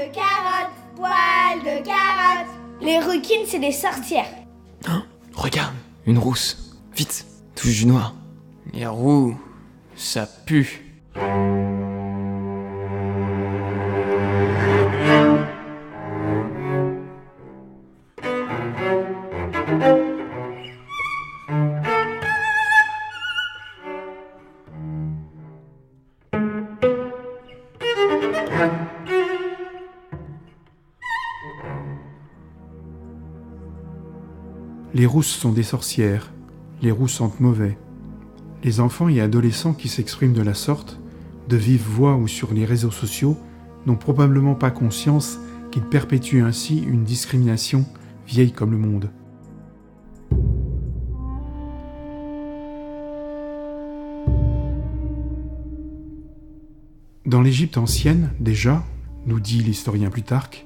de carotte, poil de carotte. Les rouquines, c'est des sorcières. Hein? Regarde, une rousse. Vite, touche du noir. Les roux, ça pue. Les rousses sont des sorcières, les roux sentent mauvais. Les enfants et adolescents qui s'expriment de la sorte, de vive voix ou sur les réseaux sociaux, n'ont probablement pas conscience qu'ils perpétuent ainsi une discrimination vieille comme le monde. Dans l'Égypte ancienne, déjà, nous dit l'historien Plutarque,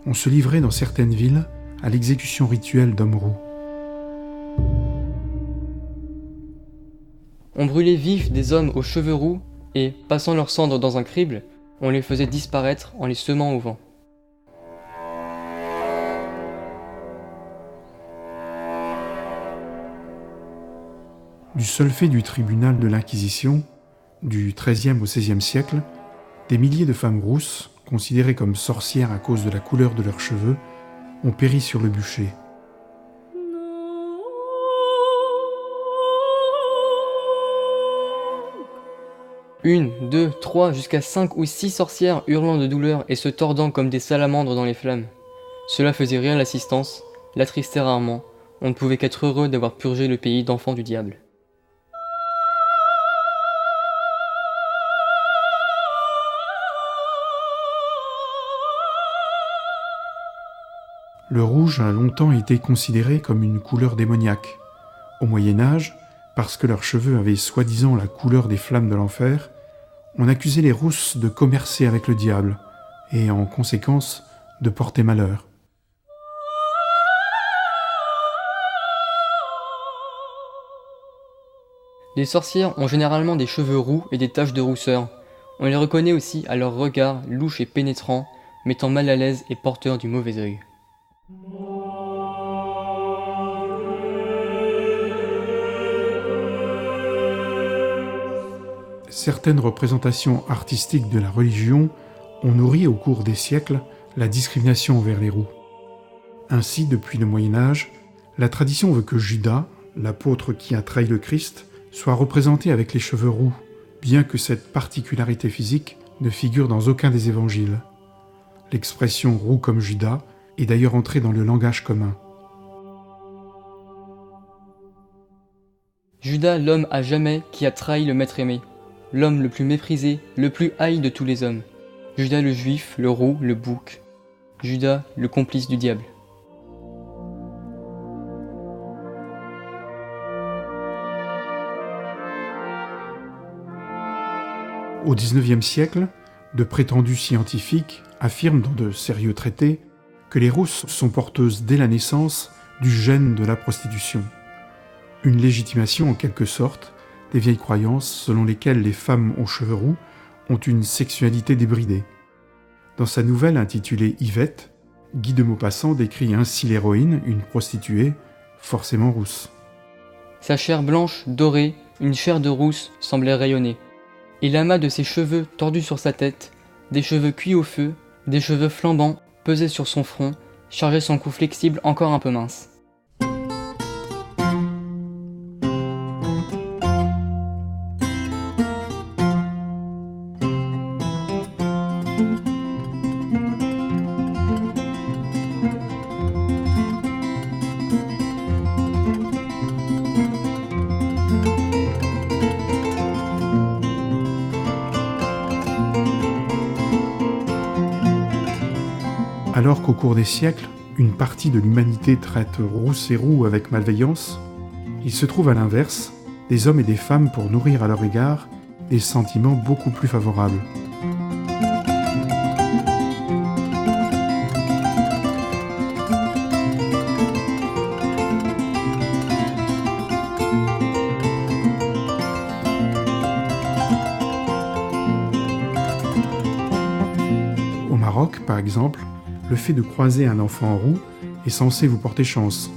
on se livrait dans certaines villes à l'exécution rituelle d'hommes roux. On brûlait vifs des hommes aux cheveux roux et, passant leurs cendres dans un crible, on les faisait disparaître en les semant au vent. Du seul fait du tribunal de l'Inquisition, du XIIIe au XVIe siècle, des milliers de femmes rousses, considérées comme sorcières à cause de la couleur de leurs cheveux, ont péri sur le bûcher. Une, deux, trois, jusqu'à 5 ou 6 sorcières hurlant de douleur et se tordant comme des salamandres dans les flammes. Cela faisait rire l'assistance, l'attristait rarement, on ne pouvait qu'être heureux d'avoir purgé le pays d'enfants du diable. Le rouge a longtemps été considéré comme une couleur démoniaque. Au Moyen-Âge, parce que leurs cheveux avaient soi-disant la couleur des flammes de l'enfer, on accusait les rousses de commercer avec le diable et, en conséquence, de porter malheur. Les sorcières ont généralement des cheveux roux et des taches de rousseur. On les reconnaît aussi à leur regard louche et pénétrant, mettant mal à l'aise et porteur du mauvais œil. Certaines représentations artistiques de la religion ont nourri au cours des siècles la discrimination envers les roux. Ainsi, depuis le Moyen-Âge, la tradition veut que Judas, l'apôtre qui a trahi le Christ, soit représenté avec les cheveux roux, bien que cette particularité physique ne figure dans aucun des évangiles. L'expression « roux comme Judas » est d'ailleurs entrée dans le langage commun. Judas, l'homme à jamais qui a trahi le maître aimé. L'homme le plus méprisé, le plus haï de tous les hommes. Judas le juif, le roux, le bouc. Judas, le complice du diable. Au XIXe siècle, de prétendus scientifiques affirment dans de sérieux traités que les rousses sont porteuses dès la naissance du gène de la prostitution. Une légitimation en quelque sorte des vieilles croyances selon lesquelles les femmes aux cheveux roux ont une sexualité débridée. Dans sa nouvelle intitulée Yvette, Guy de Maupassant décrit ainsi l'héroïne, une prostituée, forcément rousse. Sa chair blanche, dorée, une chair de rousse, semblait rayonner. Et l'amas de ses cheveux tordus sur sa tête, des cheveux cuits au feu, des cheveux flambants, pesaient sur son front, chargeaient son cou flexible encore un peu mince. Alors qu'au cours des siècles, une partie de l'humanité traite rousse et roux avec malveillance, il se trouve à l'inverse des hommes et des femmes pour nourrir à leur égard des sentiments beaucoup plus favorables. Au Maroc, Maroc, par exemple, le fait de croiser un enfant roux est censé vous porter chance.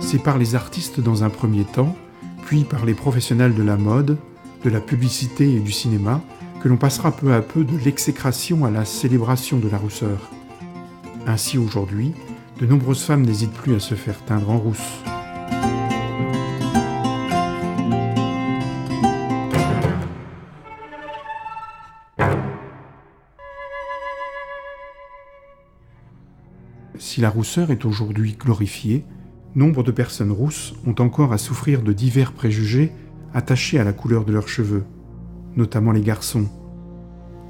C'est par les artistes dans un premier temps, puis par les professionnels de la mode, de la publicité et du cinéma, que l'on passera peu à peu de l'exécration à la célébration de la rousseur. Ainsi aujourd'hui, de nombreuses femmes n'hésitent plus à se faire teindre en rousse. Si la rousseur est aujourd'hui glorifiée, nombre de personnes rousses ont encore à souffrir de divers préjugés attachés à la couleur de leurs cheveux, notamment les garçons.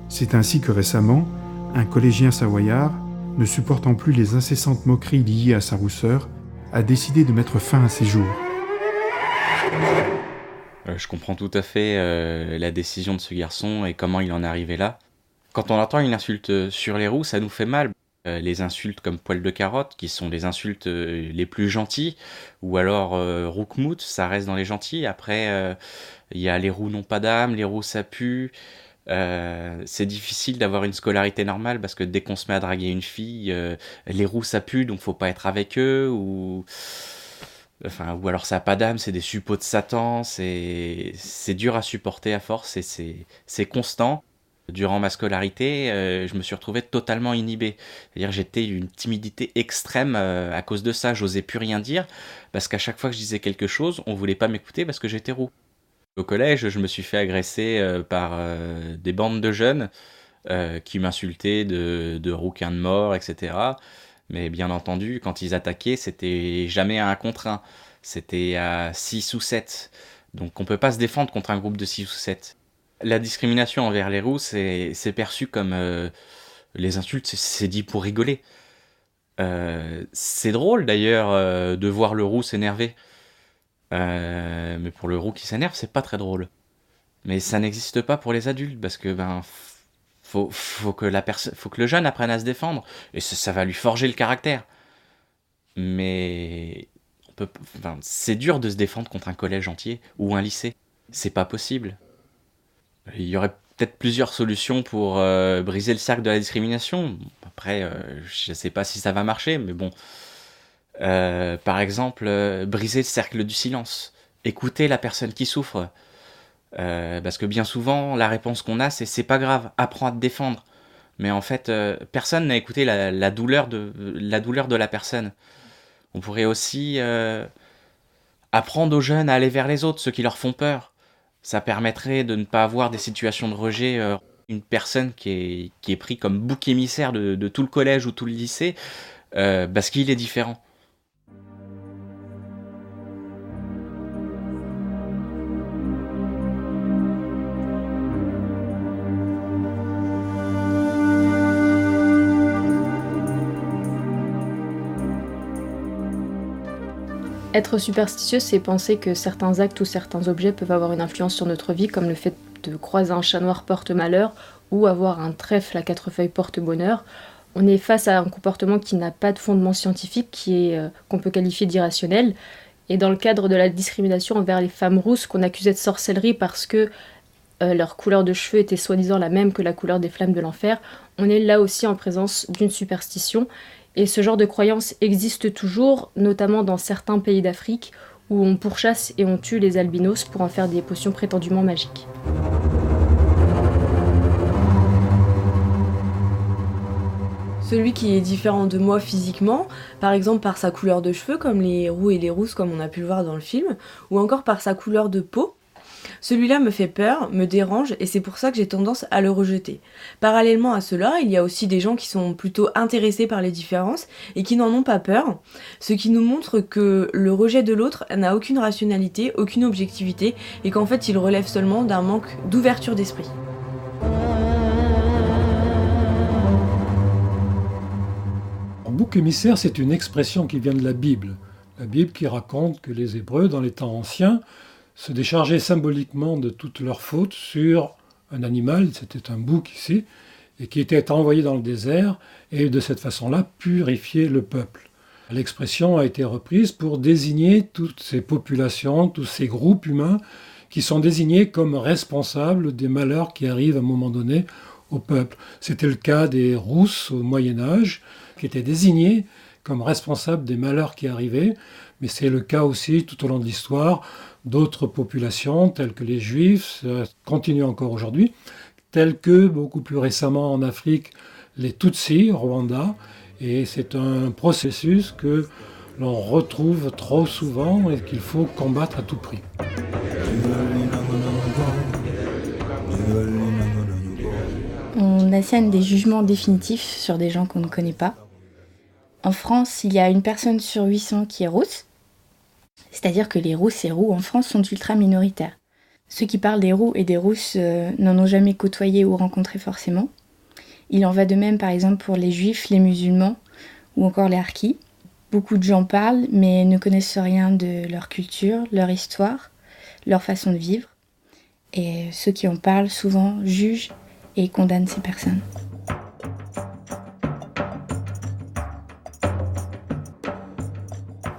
C'est ainsi que récemment, un collégien savoyard, ne supportant plus les incessantes moqueries liées à sa rousseur, a décidé de mettre fin à ses jours. Je comprends tout à fait la décision de ce garçon et comment il en est arrivé là. Quand on entend une insulte sur les roux, ça nous fait mal. Les insultes comme poil de carotte, qui sont les insultes les plus gentilles, ou alors roukmout, ça reste dans les gentils. Après, il y a les roux n'ont pas d'âme, les roux ça pue. C'est difficile d'avoir une scolarité normale parce que dès qu'on se met à draguer une fille, les roux ça pue, donc faut pas être avec eux, ou alors ça a pas d'âme, c'est des suppôts de Satan, c'est dur à supporter à force et c'est constant. Durant ma scolarité, je me suis retrouvé totalement inhibé. C'est-à-dire j'étais une timidité extrême à cause de ça. J'osais plus rien dire parce qu'à chaque fois que je disais quelque chose, on voulait pas m'écouter parce que j'étais roux. Au collège, je me suis fait agresser par des bandes de jeunes qui m'insultaient de rouquin de mort, etc. Mais bien entendu, quand ils attaquaient, c'était jamais à 1 contre 1. C'était à 6 ou 7. Donc on peut pas se défendre contre un groupe de 6 ou 7. La discrimination envers les roux, c'est perçu comme les insultes, c'est dit pour rigoler. C'est drôle d'ailleurs de voir le roux s'énerver. Mais pour le roux qui s'énerve, c'est pas très drôle. Mais ça n'existe pas pour les adultes parce que faut que le jeune apprenne à se défendre et ça va lui forger le caractère. Mais c'est dur de se défendre contre un collège entier ou un lycée. C'est pas possible. Il y aurait peut-être plusieurs solutions pour briser le cercle de la discrimination. Après, je ne sais pas si ça va marcher, mais bon. Par exemple, briser le cercle du silence. Écouter la personne qui souffre. Parce que bien souvent, la réponse qu'on a, c'est pas grave, apprends à te défendre. Mais en fait, personne n'a écouté la douleur de la personne. On pourrait aussi apprendre aux jeunes à aller vers les autres, ceux qui leur font peur. Ça permettrait de ne pas avoir des situations de rejet. Une personne qui est pris comme bouc émissaire de tout le collège ou tout le lycée, parce qu'il est différent. Être superstitieux, c'est penser que certains actes ou certains objets peuvent avoir une influence sur notre vie, comme le fait de croiser un chat noir porte malheur ou avoir un trèfle à 4 feuilles porte bonheur. On est face à un comportement qui n'a pas de fondement scientifique, qu'on peut qualifier d'irrationnel. Et dans le cadre de la discrimination envers les femmes rousses qu'on accusait de sorcellerie parce que leur couleur de cheveux était soi-disant la même que la couleur des flammes de l'enfer, on est là aussi en présence d'une superstition. Et ce genre de croyance existe toujours, notamment dans certains pays d'Afrique, où on pourchasse et on tue les albinos pour en faire des potions prétendument magiques. Celui qui est différent de moi physiquement, par exemple par sa couleur de cheveux, comme les roux et les rousses, comme on a pu le voir dans le film, ou encore par sa couleur de peau, celui-là me fait peur, me dérange, et c'est pour ça que j'ai tendance à le rejeter. Parallèlement à cela, il y a aussi des gens qui sont plutôt intéressés par les différences et qui n'en ont pas peur, ce qui nous montre que le rejet de l'autre n'a aucune rationalité, aucune objectivité, et qu'en fait il relève seulement d'un manque d'ouverture d'esprit. Bouc émissaire, c'est une expression qui vient de la Bible. La Bible qui raconte que les Hébreux, dans les temps anciens, se déchargeaient symboliquement de toutes leurs fautes sur un animal, c'était un bouc ici, et qui étaient envoyés dans le désert et de cette façon-là purifier le peuple. L'expression a été reprise pour désigner toutes ces populations, tous ces groupes humains qui sont désignés comme responsables des malheurs qui arrivent à un moment donné au peuple. C'était le cas des Rousses au Moyen-Âge, qui étaient désignés comme responsables des malheurs qui arrivaient, mais c'est le cas aussi tout au long de l'histoire d'autres populations, telles que les Juifs, ça continue encore aujourd'hui, telles que beaucoup plus récemment en Afrique, les Tutsis, au Rwanda, et c'est un processus que l'on retrouve trop souvent et qu'il faut combattre à tout prix. On assène des jugements définitifs sur des gens qu'on ne connaît pas. En France, il y a une personne sur 800 qui est rousse, c'est-à-dire que les rousses et roux en France sont ultra minoritaires. Ceux qui parlent des roux et des rousses n'en ont jamais côtoyé ou rencontré forcément. Il en va de même par exemple pour les juifs, les musulmans ou encore les harkis. Beaucoup de gens parlent mais ne connaissent rien de leur culture, leur histoire, leur façon de vivre. Et ceux qui en parlent souvent jugent et condamnent ces personnes.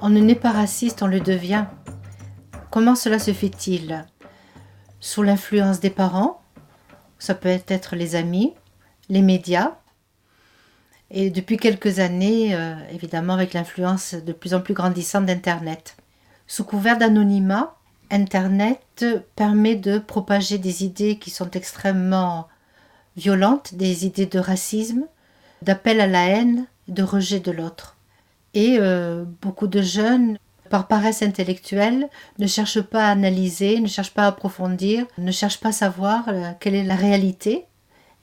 On ne naît pas raciste, on le devient. Comment cela se fait-il ? Sous l'influence des parents, ça peut être les amis, les médias, et depuis quelques années, évidemment avec l'influence de plus en plus grandissante d'Internet. Sous couvert d'anonymat, Internet permet de propager des idées qui sont extrêmement violentes, des idées de racisme, d'appel à la haine, de rejet de l'autre. Et beaucoup de jeunes, par paresse intellectuelle, ne cherchent pas à analyser, ne cherchent pas à approfondir, ne cherchent pas à savoir quelle est la réalité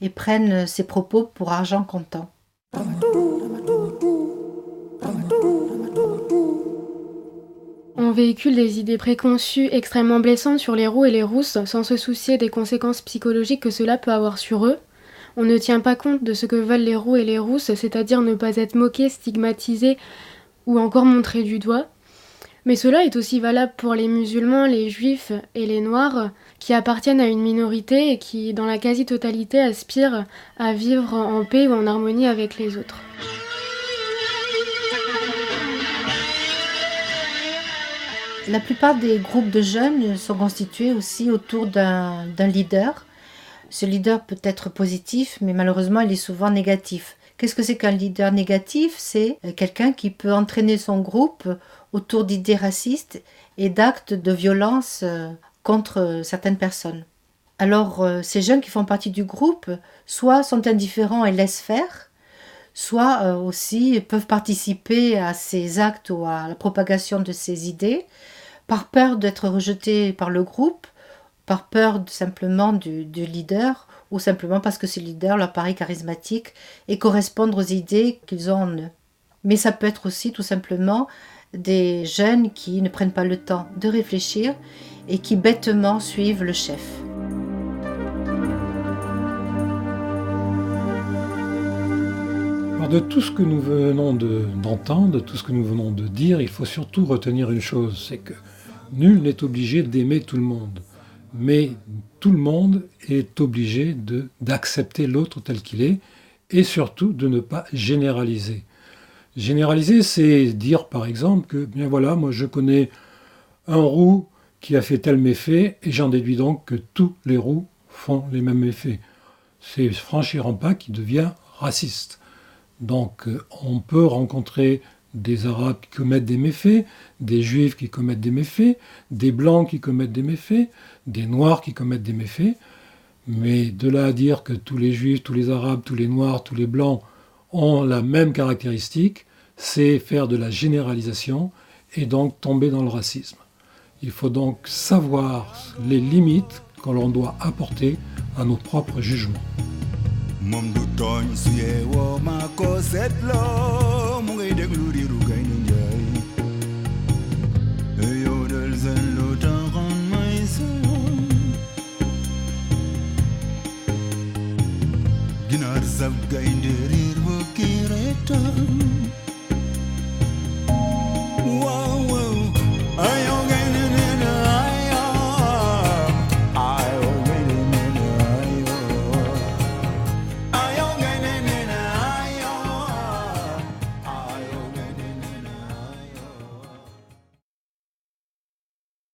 et prennent ces propos pour argent comptant. On véhicule des idées préconçues extrêmement blessantes sur les roux et les rousses sans se soucier des conséquences psychologiques que cela peut avoir sur eux. On ne tient pas compte de ce que veulent les roux et les rousses, c'est-à-dire ne pas être moqués, stigmatisés ou encore montrés du doigt. Mais cela est aussi valable pour les musulmans, les juifs et les noirs, qui appartiennent à une minorité et qui, dans la quasi-totalité, aspirent à vivre en paix ou en harmonie avec les autres. La plupart des groupes de jeunes sont constitués aussi autour d'un leader. Ce leader peut être positif, mais malheureusement, il est souvent négatif. Qu'est-ce que c'est qu'un leader négatif ? C'est quelqu'un qui peut entraîner son groupe autour d'idées racistes et d'actes de violence contre certaines personnes. Alors, ces jeunes qui font partie du groupe, soit sont indifférents et laissent faire, soit aussi peuvent participer à ces actes ou à la propagation de ces idées par peur d'être rejetés par le groupe, par peur simplement du leader, ou simplement parce que ce leader leur paraît charismatique et correspondre aux idées qu'ils ont en eux. Mais ça peut être aussi tout simplement des jeunes qui ne prennent pas le temps de réfléchir et qui bêtement suivent le chef. Alors de tout ce que nous venons d'entendre, de tout ce que nous venons de dire, il faut surtout retenir une chose, c'est que nul n'est obligé d'aimer tout le monde. Mais tout le monde est obligé d'accepter l'autre tel qu'il est et surtout de ne pas généraliser. Généraliser, c'est dire par exemple que, bien voilà, moi je connais un roux qui a fait tel méfait et j'en déduis donc que tous les roux font les mêmes méfaits. C'est franchir un pas qui devient raciste. Donc on peut rencontrer des Arabes qui commettent des méfaits, des Juifs qui commettent des méfaits, des Blancs qui commettent des méfaits, des Noirs qui commettent des méfaits, mais de là à dire que tous les Juifs, tous les Arabes, tous les Noirs, tous les Blancs ont la même caractéristique, c'est faire de la généralisation et donc tomber dans le racisme. Il faut donc savoir les limites que l'on doit apporter à nos propres jugements. Wow.